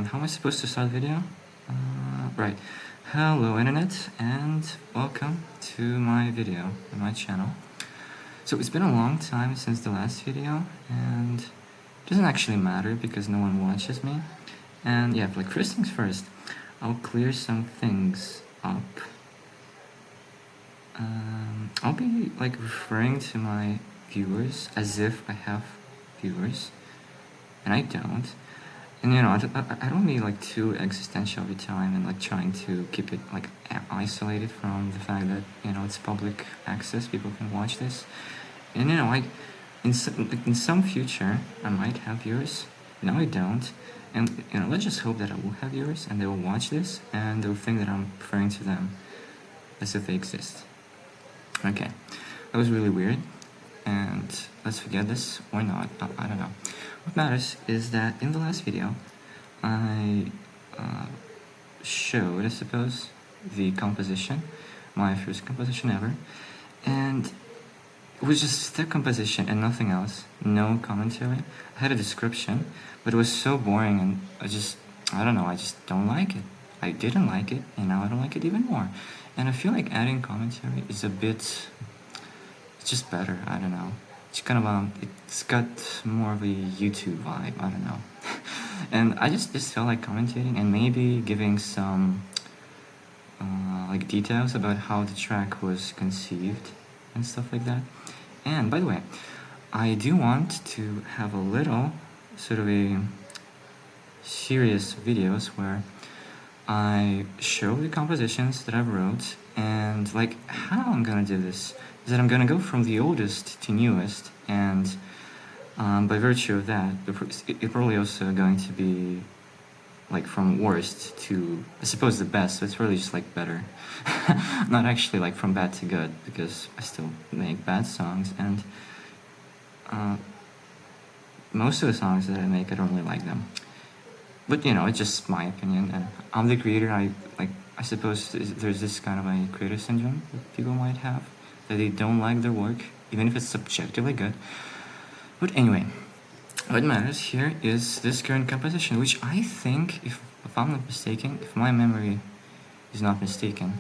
how am I supposed to start the video? Right. Hello internet, and welcome to my video on my channel. So it's been a long time since the last video, and it doesn't actually matter because no one watches me. And yeah, like first things first, I'll clear some things up. I'll be like referring to my viewers as if I have viewers, and I don't. And you know, I don't be like too existential every time and like trying to keep it like isolated from the fact that, you know, it's public access, people can watch this. And you know, like in some future I might have viewers. Now I don't. And you know, let's just hope that I will have viewers and they will watch this and they'll think that I'm referring to them as if they exist. Okay, that was really weird, and let's forget this or not. I don't know. What matters is that in the last video, I showed, I suppose, the composition, my first composition ever, and it was just the composition and nothing else, no commentary. I had a description, but it was so boring, and I just don't like it. I didn't like it, and now I don't like it even more. And I feel like adding commentary is a bit, it's just better, I don't know. It's kind of, it's got more of a YouTube vibe, I don't know. And I just felt like commentating and maybe giving some, like details about how the track was conceived and stuff like that. And by the way, I do want to have a little sort of a serious videos where I show the compositions that I wrote and like how I'm gonna do this is that I'm gonna go from the oldest to newest, and by virtue of that it's probably also going to be like from worst to I suppose the best, so it's really just like better. Not actually like from bad to good, because I still make bad songs, and most of the songs that I make I don't really like them. But you know, it's just my opinion, and I'm the creator. I suppose there's this kind of a creator syndrome that people might have, that they don't like their work, even if it's subjectively good. But anyway, what matters here is this current composition, which I think, if I'm not mistaken, if my memory is not mistaken,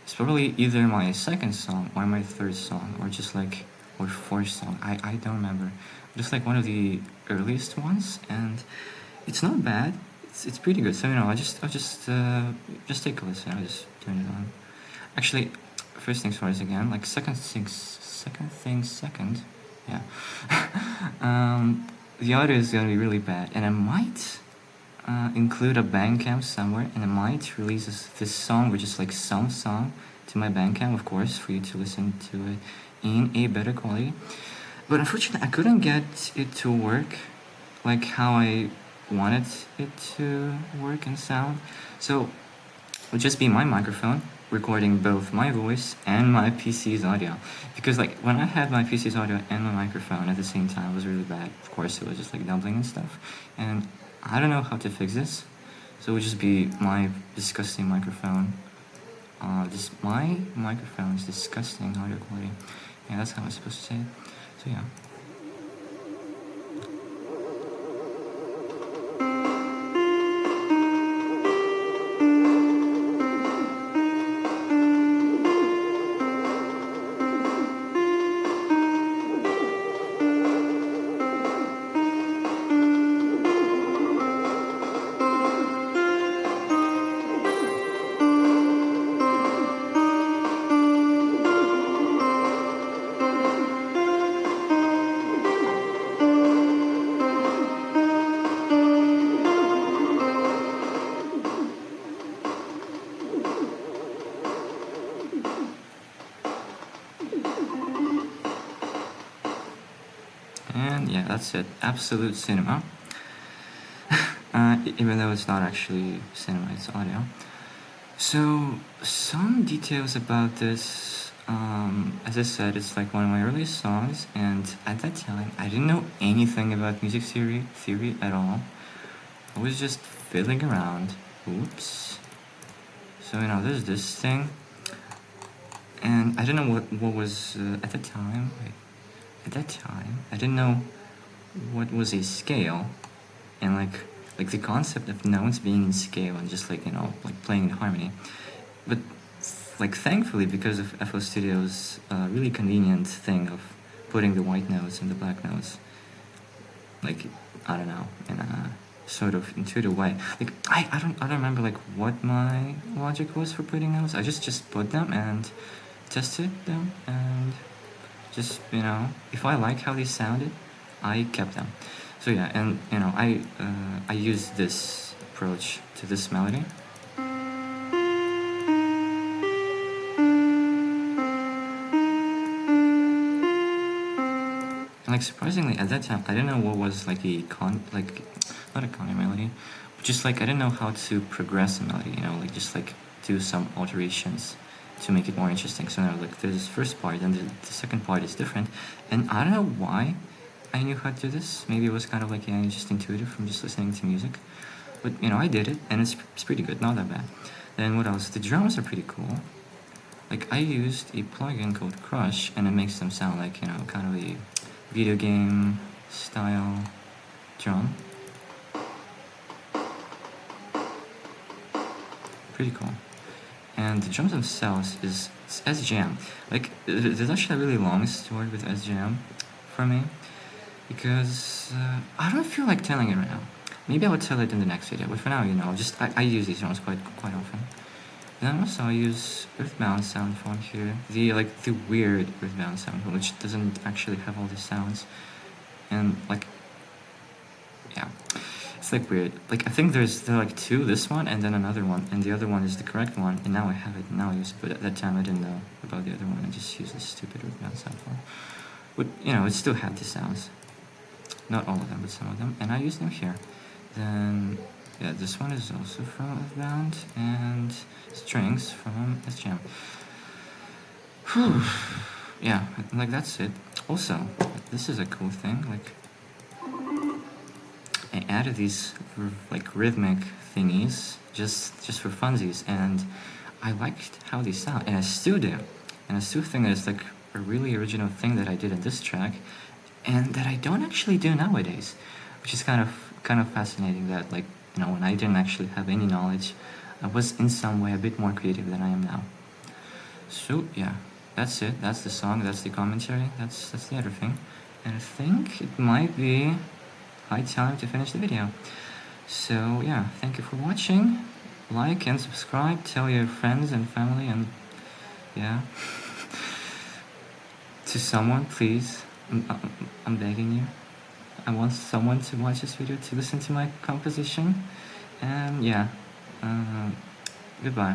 it's probably either my second song or my third song, or just like, or fourth song. I don't remember. Just like one of the earliest ones, and it's not bad. It's pretty good. So you know, I'll just take a listen. I'll just turn it on. Actually, first things first again. Like second things second. Yeah. The audio is gonna be really bad, and I might include a Bandcamp somewhere, and I might release this song, which is like some song, to my Bandcamp, of course, for you to listen to it in a better quality. But unfortunately, I couldn't get it to work like how I wanted it to work and sound. So it would just be my microphone recording both my voice and my PC's audio, because like when I had my PC's audio and my microphone at the same time, it was really bad. Of course, it was just like doubling and stuff, and I don't know how to fix this, so it would just be my disgusting microphone. My microphone's disgusting audio quality. Yeah, that's how I'm supposed to say it. So yeah. And yeah, that's it. Absolute cinema. Even though it's not actually cinema, it's audio. So, some details about this. As I said, it's like one of my earliest songs, and at that time, I didn't know anything about music theory at all. I was just fiddling around. Oops. So, you know, there's this thing, and I don't know what was at the time. At that time, I didn't know what was a scale, and like like the concept of notes being in scale and just like, you know, like playing in harmony. But like thankfully, because of FL Studio's really convenient thing of putting the white notes and the black notes, like, I don't know, in a sort of intuitive way. Like I don't remember like what my logic was for putting those. I just put them and tested them, and just, you know, if I like how they sounded, I kept them. So yeah, and you know, I used this approach to this melody. And like surprisingly, at that time, I didn't know what was like not a counter melody, but just like I didn't know how to progress a melody. You know, like just like do some alterations to make it more interesting. So now like there's this first part, and the second part is different, and I don't know why I knew how to do this. Maybe it was kind of like, yeah, just intuitive from just listening to music. But you know, I did it, and it's pretty good, not that bad. Then what else? The drums are pretty cool. Like I used a plugin called Crush, and it makes them sound like, you know, kind of a video game style drum. Pretty cool. And the drums themselves is SJM. Like there's actually a really long story with SJM for me, because I don't feel like telling it right now. Maybe I would tell it in the next video, but for now, you know, just I use these drums quite often. And then also I use Earthbound sound font here, the weird Earthbound sound font, which doesn't actually have all the sounds, and like, yeah, it's like weird. Like I think there are like two, this one and then another one, and the other one is the correct one, and now I have it. And now I use it, but at that time I didn't know about the other one. I just used this stupid Earthbound sound font, but you know, it still had the sounds. Not all of them, but some of them, and I use them here. Then, yeah, this one is also from Earthbound, and strings from SJM. Whew. Yeah, like that's it. Also, this is a cool thing, like, I added these like rhythmic thingies just for funsies, and I liked how they sound, and I still do. And I still think that it's like a really original thing that I did in this track, and that I don't actually do nowadays, which is kind of fascinating. That, like, you know, when I didn't actually have any knowledge, I was in some way a bit more creative than I am now. So yeah, that's it. That's the song. That's the commentary. That's the other thing, and I think it might be high time to finish the video. So yeah, thank you for watching. Like and subscribe. Tell your friends and family, and yeah, to someone, please. I'm begging you. I want someone to watch this video, to listen to my composition, and yeah, goodbye.